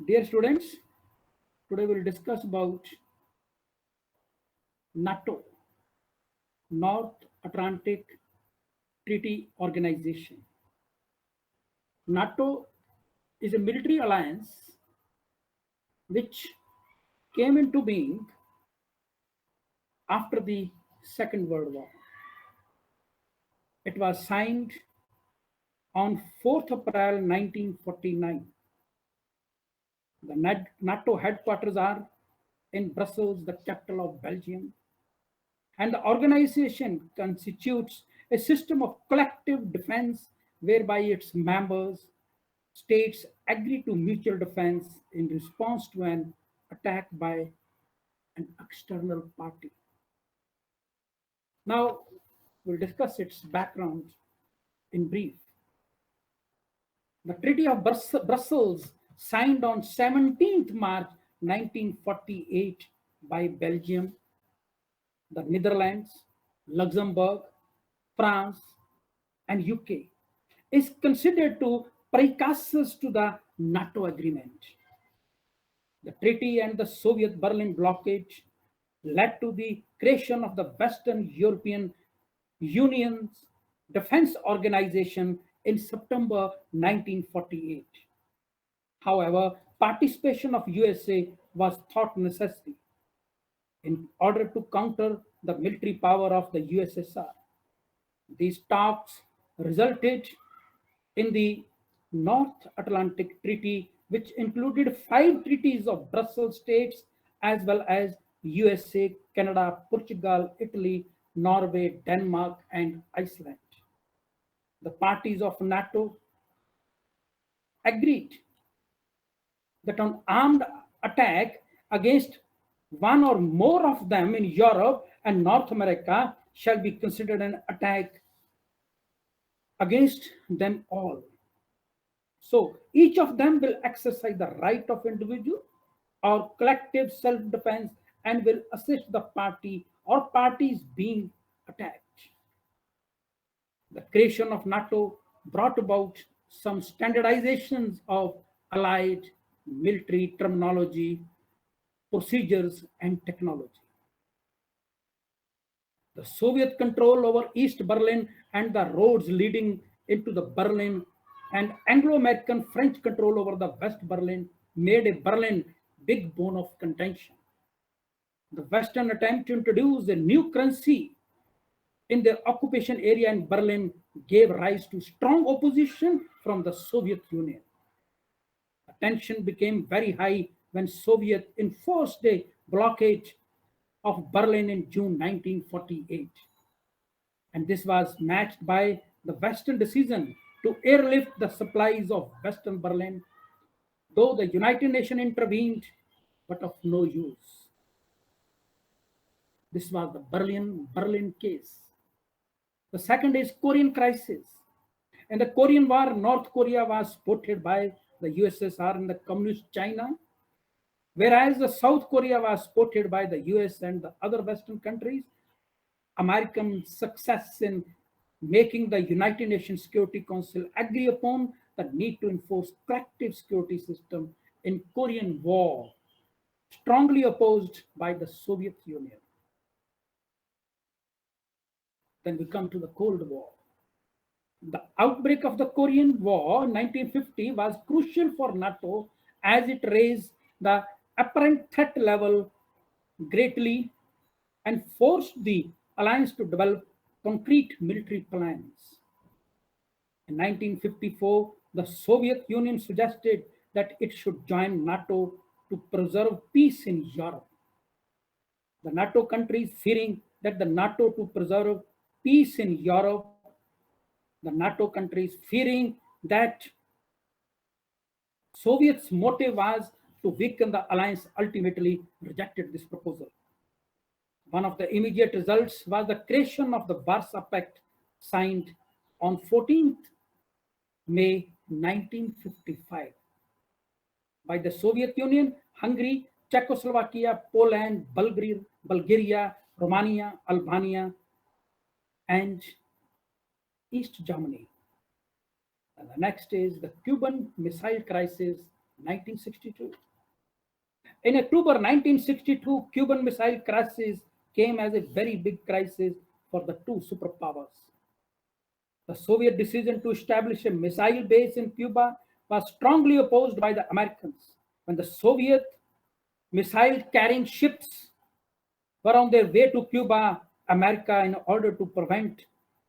Dear students, today we'll discuss about NATO, North Atlantic Treaty Organization. NATO is a military alliance which came into being after the Second World War. It was signed on 4th April 1949. The NATO headquarters are in Brussels, the capital of Belgium, and the organization constitutes a system of collective defense whereby its members states agree to mutual defense in response to an attack by an external party. Now, we'll discuss its background in brief. The Treaty of Brussels, signed on 17th March 1948 by Belgium, the Netherlands, Luxembourg, France, and UK, is considered to precursors to the NATO agreement. The treaty and the Soviet Berlin blockade led to the creation of the Western European Union's Defense Organization in September 1948. However, participation of USA was thought necessary in order to counter the military power of the USSR. These talks resulted in the North Atlantic Treaty, which included 5 treaties of Brussels states as well as USA, Canada, Portugal, Italy, Norway, Denmark, and Iceland. The parties of NATO agreed that an armed attack against one or more of them in Europe and North America shall be considered an attack against them all. So each of them will exercise the right of individual or collective self-defense and will assist the party or parties being attacked. The creation of NATO brought about some standardizations of allied military terminology, procedures, and technology. The Soviet control over East Berlin and the roads leading into the Berlin and Anglo-American French control over the West Berlin made a Berlin big bone of contention. The Western attempt to introduce a new currency in their occupation area in Berlin gave rise to strong opposition from the Soviet Union. The tension became very high when Soviet enforced a blockade of Berlin in June 1948. And this was matched by the Western decision to airlift the supplies of Western Berlin, though the United Nations intervened, but of no use. This was the Berlin case. The second is Korean crisis. In the Korean War, North Korea was supported by the USSR and the Communist China, whereas the South Korea was supported by the US and the other Western countries. American success in making the United Nations Security Council agree upon the need to enforce collective security system in Korean War, strongly opposed by the Soviet Union. Then we come to the Cold War. The outbreak of the Korean War in 1950 was crucial for NATO as it raised the apparent threat level greatly and forced the alliance to develop concrete military plans. In 1954, the Soviet Union suggested that it should join NATO to preserve peace in Europe. The NATO countries fearing that the NATO to preserve peace in Europe, the NATO countries fearing that Soviets' motive was to weaken the alliance ultimately rejected this proposal. One of the immediate results was the creation of the Warsaw Pact signed on 14th May 1955 by the Soviet Union, Hungary, Czechoslovakia, Poland, Bulgaria, Romania, Albania, and East Germany. And the next is the Cuban Missile Crisis 1962. In October 1962, Cuban Missile Crisis came as a very big crisis for the two superpowers. The Soviet decision to establish a missile base in Cuba was strongly opposed by the Americans. When the Soviet missile carrying ships were on their way to Cuba, America, in order to prevent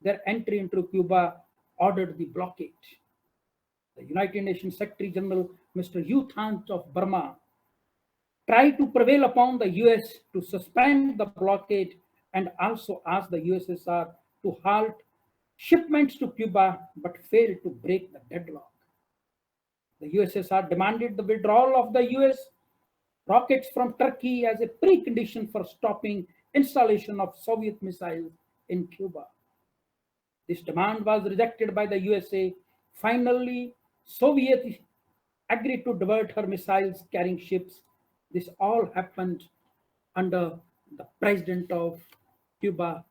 their entry into Cuba, ordered the blockade. The United Nations Secretary General, Mr. U Thant of Burma, tried to prevail upon the US to suspend the blockade and also asked the USSR to halt shipments to Cuba, but failed to break the deadlock. The USSR demanded the withdrawal of the US rockets from Turkey as a precondition for stopping installation of Soviet missiles in Cuba. This demand was rejected by the USA. Finally, Soviet agreed to divert her missiles carrying ships. This all happened under the president of Cuba,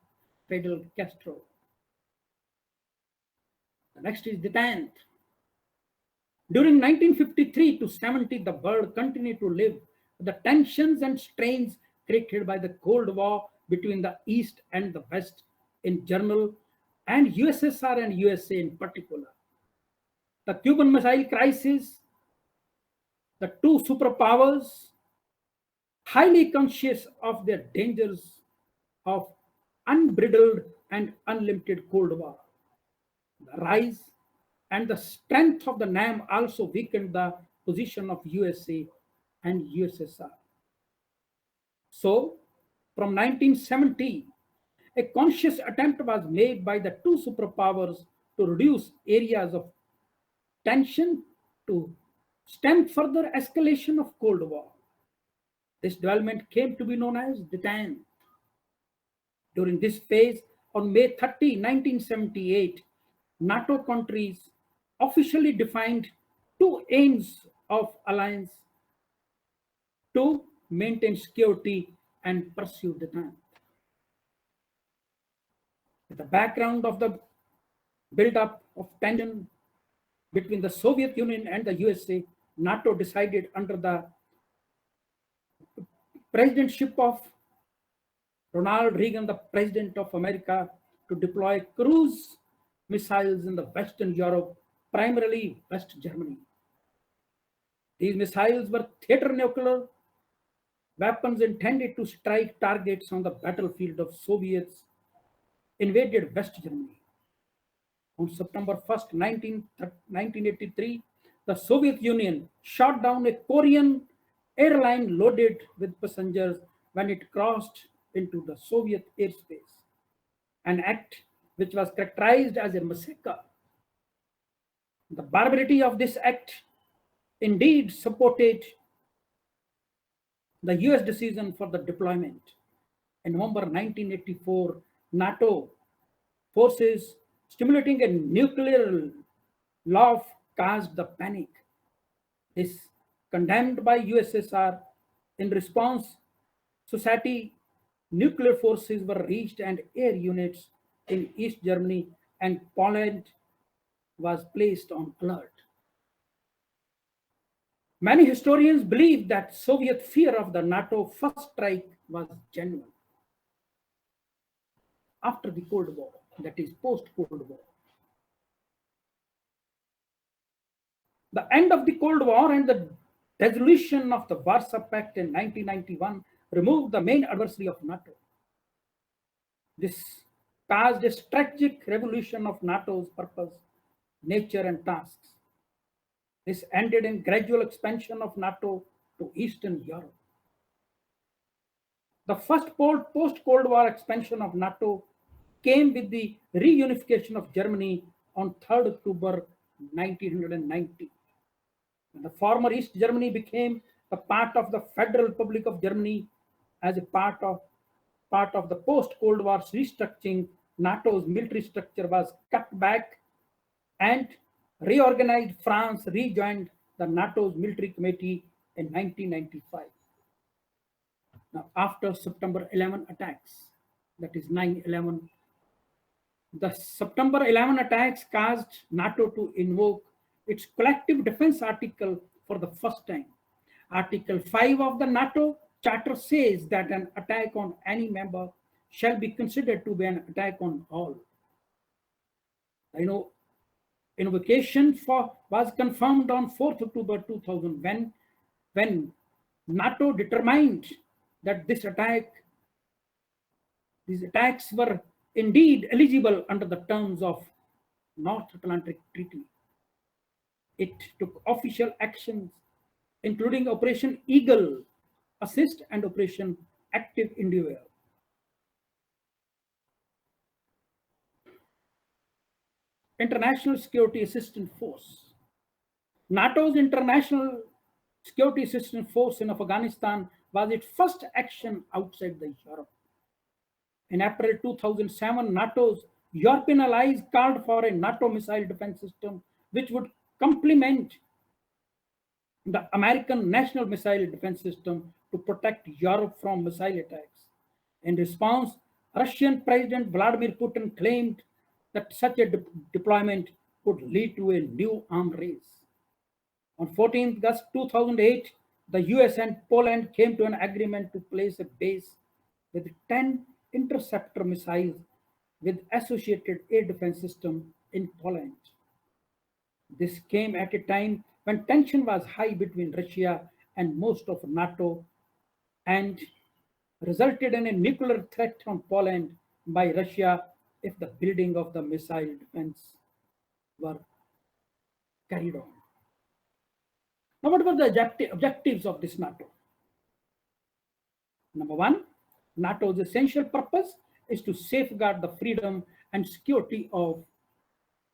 Fidel Castro. The next is detente. During 1953 to 70, the world continued to live with the tensions and strains created by the Cold War between the East and the West in general, and USSR and USA in particular. The Cuban Missile Crisis, the two superpowers, highly conscious of their dangers of unbridled and unlimited Cold War. The rise and the strength of the NAM also weakened the position of USA and USSR. So, from 1970, a conscious attempt was made by the two superpowers to reduce areas of tension to stem further escalation of Cold War. This development came to be known as detente. During this phase, on May 30, 1978, NATO countries officially defined two aims of alliance: to maintain security and pursue detente. With the background of the build-up of tension between the Soviet Union and the USA, NATO decided under the presidentship of Ronald Reagan, the President of America, to deploy cruise missiles in the Western Europe, primarily West Germany. These missiles were theater nuclear weapons intended to strike targets on the battlefield of Soviets invaded West Germany. On September 1st, 1983, the Soviet Union shot down a Korean airline loaded with passengers when it crossed into the Soviet airspace, an act which was characterized as a massacre. The barbarity of this act indeed supported the US decision for the deployment. In November 1984, NATO forces stimulating a nuclear law caused the panic. This condemned by USSR. In response, society nuclear forces were reached and air units in East Germany and Poland was placed on alert. Many historians believe that Soviet fear of the NATO first strike was genuine. After the Cold War, that is post-Cold War. The end of the Cold War and the dissolution of the Warsaw Pact in 1991 removed the main adversary of NATO. This caused a strategic revolution of NATO's purpose, nature, and tasks. This ended in gradual expansion of NATO to Eastern Europe. The first post-Cold War expansion of NATO came with the reunification of Germany on 3rd October 1990. When the former East Germany became a part of the Federal Republic of Germany as a part of the post-Cold War restructuring, NATO's military structure was cut back and reorganized. France rejoined the NATO's military committee in 1995. Now, after September 11 attacks, that is 9/11, the September 11 attacks caused NATO to invoke its collective defense article for the first time. Article 5 of the NATO Charter says that an attack on any member shall be considered to be an attack on all. Invocation was confirmed on 4th October 2000 when NATO determined that these attacks were indeed eligible under the terms of North Atlantic Treaty. It took official actions, including Operation Eagle Assist and Operation Active Endeavour. International Security Assistance Force. NATO's International Security Assistance Force in Afghanistan was its first action outside the Europe. In April 2007, NATO's European allies called for a NATO missile defense system which would complement the American National Missile Defense System to protect Europe from missile attacks. In response, Russian President Vladimir Putin claimed that such a deployment would lead to a new arms race. On 14th August 2008, the US and Poland came to an agreement to place a base with 10 interceptor missiles with associated air defense system in Poland. This came at a time when tension was high between Russia and most of NATO and resulted in a nuclear threat on Poland by Russia if the building of the missile defense were carried on. Now, what were the objectives of this NATO? Number one, NATO's essential purpose is to safeguard the freedom and security of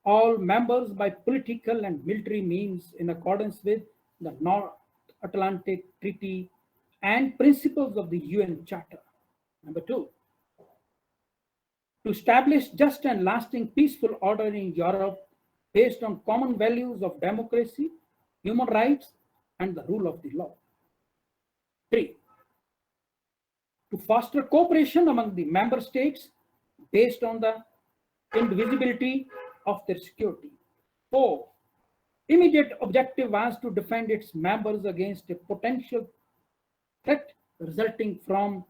all members by political and military means in accordance with the North Atlantic Treaty and principles of the UN Charter. Number two, to establish just and lasting peaceful order in Europe based on common values of democracy, human rights, and the rule of the law. Three, to foster cooperation among the member states based on the indivisibility of their security. Four, immediate objective was to defend its members against a potential threat resulting from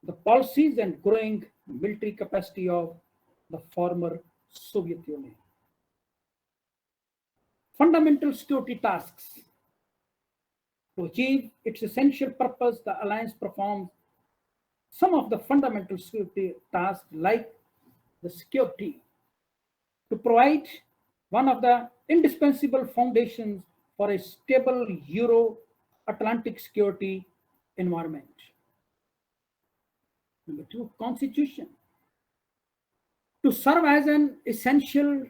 the policies and growing military capacity of the former Soviet Union. Fundamental security tasks. To achieve its essential purpose, the alliance performs some of the fundamental security tasks like the security to provide one of the indispensable foundations for a stable Euro-Atlantic security environment. Number two, constitution. To serve as an essential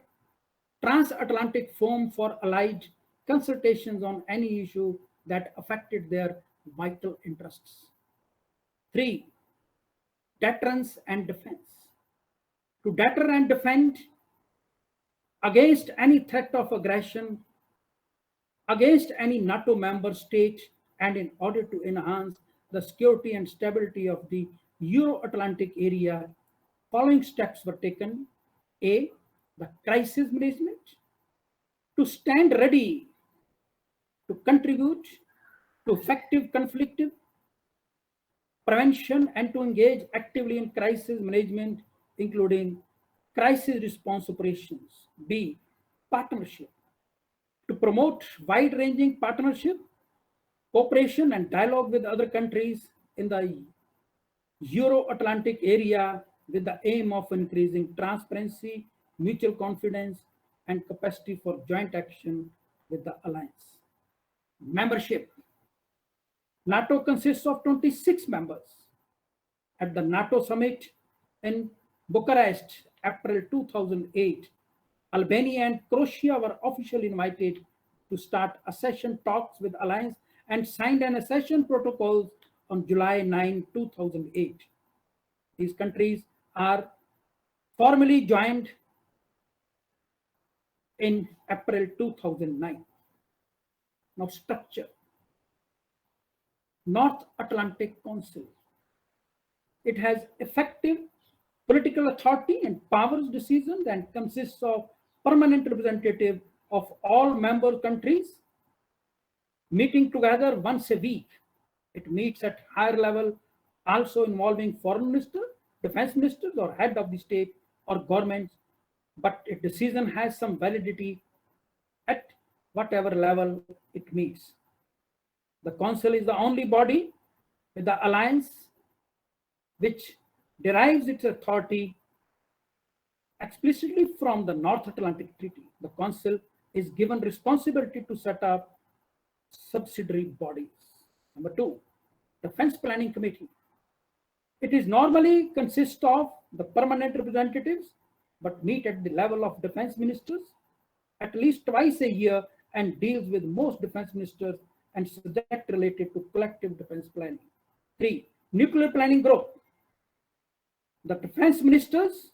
transatlantic forum for allied consultations on any issue that affected their vital interests. Three, deterrence and defense. To deter and defend against any threat of aggression against any NATO member state, and in order to enhance the security and stability of the Euro-Atlantic area, following steps were taken. A, the crisis management. To stand ready to contribute to effective conflict prevention and to engage actively in crisis management, including crisis response operations. B, partnership. To promote wide-ranging partnership, cooperation, and dialogue with other countries in the Euro-Atlantic area with the aim of increasing transparency, mutual confidence, and capacity for joint action with the alliance. Membership. NATO consists of 26 members. At the NATO summit in Bucharest, April 2008, Albania and Croatia were officially invited to start accession talks with alliance and signed an accession protocol on July 9, 2008. These countries are formally joined in April 2009. Now, structure. North Atlantic Council. It has effective political authority and powers decisions and consists of permanent representative of all member countries meeting together once a week. It meets at higher level, also involving foreign minister, defense ministers, or head of the state or governments, but a decision has some validity at whatever level it meets. The council is the only body with the alliance which derives its authority explicitly from the North Atlantic Treaty. The council is given responsibility to set up subsidiary bodies. Number two, Defense Planning Committee. It is normally consists of the permanent representatives, but meet at the level of defense ministers at least twice a year and deals with most defense ministers and subject related to collective defense planning. Three, Nuclear Planning Group. The defense ministers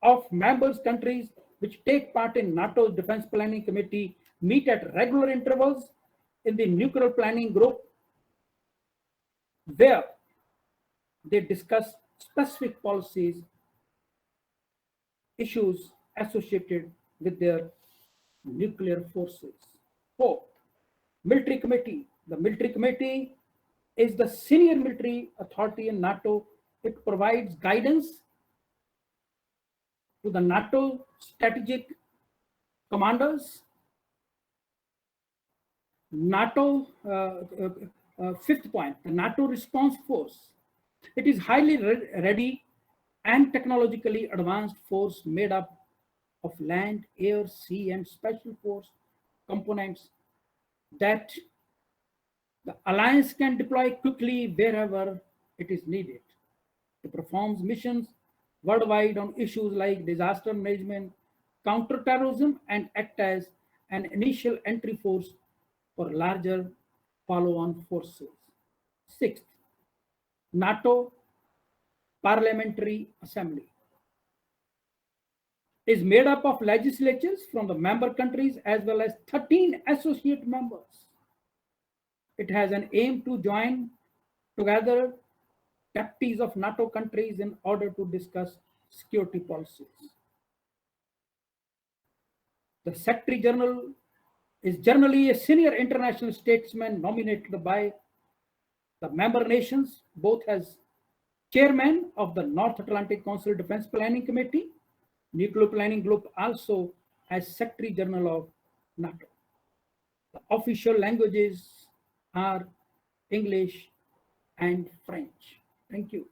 of members countries which take part in NATO's Defense Planning Committee meet at regular intervals in the Nuclear Planning Group, where they discuss specific policies, issues associated with their nuclear forces. Fourth, Military Committee. The Military Committee is the senior military authority in NATO. It provides guidance to the NATO strategic commanders. NATO, fifth point, the NATO response force. It is highly ready and technologically advanced force made up of land, air, sea, and special force components that the alliance can deploy quickly wherever it is needed. It performs missions worldwide on issues like disaster management, counterterrorism, and act as an initial entry force for larger follow-on forces. Sixth, NATO Parliamentary Assembly is made up of legislatures from the member countries as well as 13 associate members. It has an aim to join together deputies of NATO countries in order to discuss security policies. The Secretary General is generally a senior international statesman nominated by the member nations, both as chairman of the North Atlantic Council Defense Planning Committee, Nuclear Planning Group, also as Secretary General of NATO. The official languages are English and French. Thank you.